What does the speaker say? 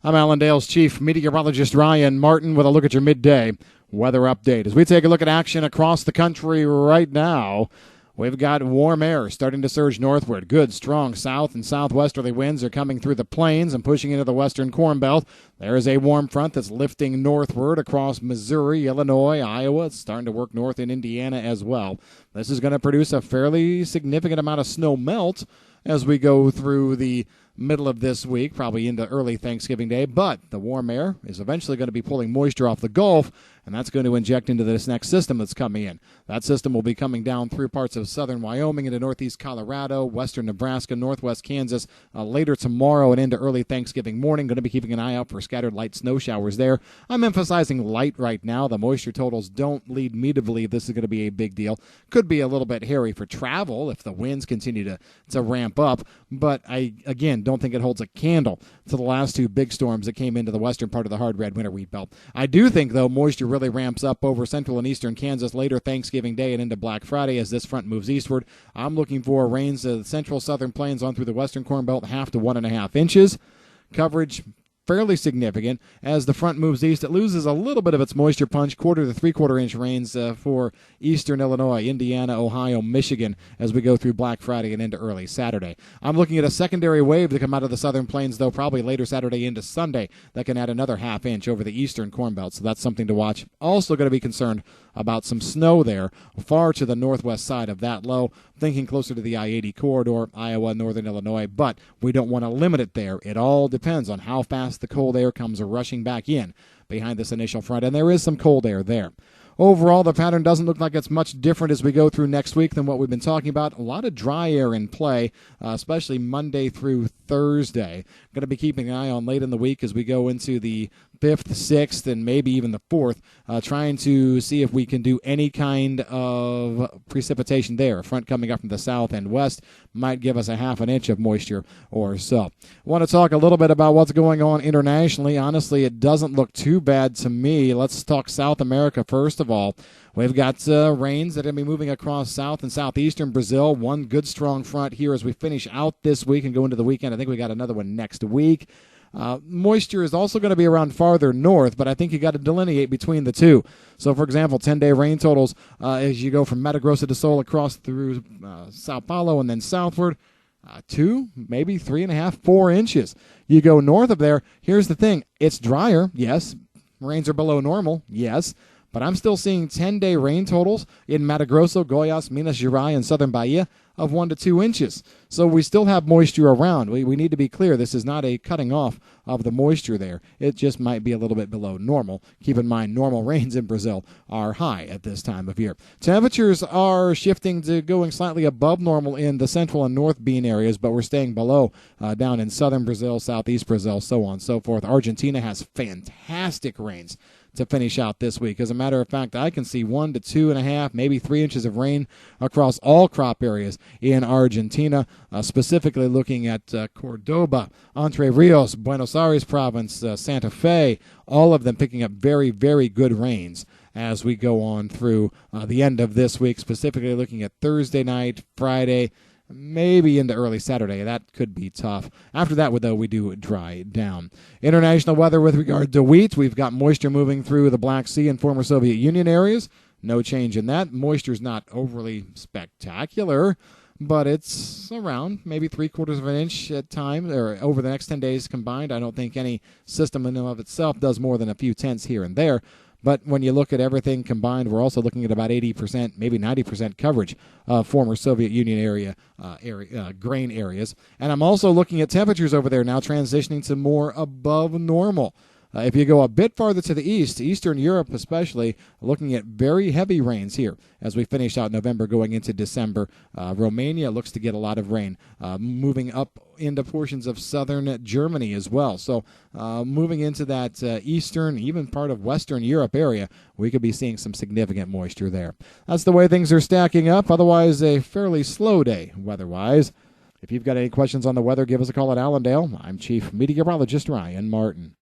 I'm Allendale's chief meteorologist Ryan Martin with a look at your midday weather update. As we take a look at action across the country right now, we've got warm air starting to surge northward. Good, strong south and southwesterly winds are coming through the plains and pushing into the western Corn Belt. There is a warm front that's lifting northward across Missouri, Illinois, Iowa. It's starting to work north in Indiana as well. This is going to produce a fairly significant amount of snow melt as we go through the middle of this week, probably into early Thanksgiving Day, but the warm air is eventually going to be pulling moisture off the Gulf, and that's going to inject into this next system that's coming in. That system will be coming down through parts of southern Wyoming into northeast Colorado, western Nebraska, northwest Kansas later tomorrow and into early Thanksgiving morning. Going to be keeping an eye out for scattered light snow showers there. I'm emphasizing light right now. The moisture totals don't lead me to believe this is going to be a big deal. Could be a little bit hairy for travel if the winds continue to ramp up, but I, again, don't think it holds a candle to the last two big storms that came into the western part of the hard red winter wheat belt. I do think, though, moisture really ramps up over central and eastern Kansas later Thanksgiving Day and into Black Friday as this front moves eastward. I'm looking for rains to the central southern plains on through the western Corn Belt, 1/2 to 1.5 inches. Coverage fairly significant. As the front moves east, it loses a little bit of its moisture punch, 1/4 to 3/4 inch rains for eastern Illinois, Indiana, Ohio, Michigan as we go through Black Friday and into early Saturday. I'm looking at a secondary wave to come out of the southern plains, though, probably later Saturday into Sunday. That can add another 1/2 inch over the eastern Corn Belt, so that's something to watch. Also going to be concerned about some snow there far to the northwest side of that low, thinking closer to the I-80 corridor, Iowa, northern Illinois, but we don't want to limit it there. It all depends on how fast the cold air comes rushing back in behind this initial front, and there is some cold air there. Overall, the pattern doesn't look like it's much different as we go through next week than what we've been talking about. A lot of dry air in play, especially Monday through Thursday. Going to be keeping an eye on late in the week as we go into the 5th, 6th, and maybe even the 4th, trying to see if we can do any kind of precipitation there. A front coming up from the south and west might give us a 1/2 inch of moisture or so. I want to talk a little bit about what's going on internationally. Honestly, it doesn't look too bad to me. Let's talk South America first of all. We've got rains that are going to be moving across south and southeastern Brazil. One good strong front here as we finish out this week and go into the weekend. I think we got another one next week. Moisture is also going to be around farther north, but I think you got to delineate between the two. So, for example, 10-day rain totals as you go from Mato Grosso do Sul across through Sao Paulo and then southward, 2, maybe 3.5, 4 inches. You go north of there, here's the thing. It's drier, yes. Rains are below normal, yes. But I'm still seeing 10-day rain totals in Mato Grosso, Goiás, Minas Gerais, and southern Bahia of 1 to 2 inches. So we still have moisture around. We need to be clear. This is not a cutting off of the moisture there. It just might be a little bit below normal. Keep in mind, normal rains in Brazil are high at this time of year. Temperatures are shifting to going slightly above normal in the central and north bean areas, but we're staying below down in southern Brazil, southeast Brazil, so on and so forth. Argentina has fantastic rains to finish out this week. As a matter of fact, I can see 1 to 2.5, maybe 3 inches of rain across all crop areas in Argentina, specifically looking at Cordoba, Entre Rios, Buenos Aires province, Santa Fe, all of them picking up very, very good rains as we go on through the end of this week, specifically looking at Thursday night, Friday, maybe into early Saturday. That could be tough. After that, though, we do dry down. International weather with regard to wheat. We've got moisture moving through the Black Sea and former Soviet Union areas. No change in that. Moisture's not overly spectacular, but it's around maybe 3/4 of an inch at times, or over the next 10 days combined. I don't think any system in and of itself does more than a few tenths here and there. But when you look at everything combined, we're also looking at about 80%, maybe 90% coverage of former Soviet Union grain areas. And I'm also looking at temperatures over there now transitioning to more above normal. If you go a bit farther to the east, Eastern Europe especially, looking at very heavy rains here as we finish out November going into December. Romania looks to get a lot of rain, moving up into portions of southern Germany as well. So moving into that eastern, even part of Western Europe area, we could be seeing some significant moisture there. That's the way things are stacking up. Otherwise, a fairly slow day weather-wise. If you've got any questions on the weather, give us a call at Allendale. I'm Chief Meteorologist Ryan Martin.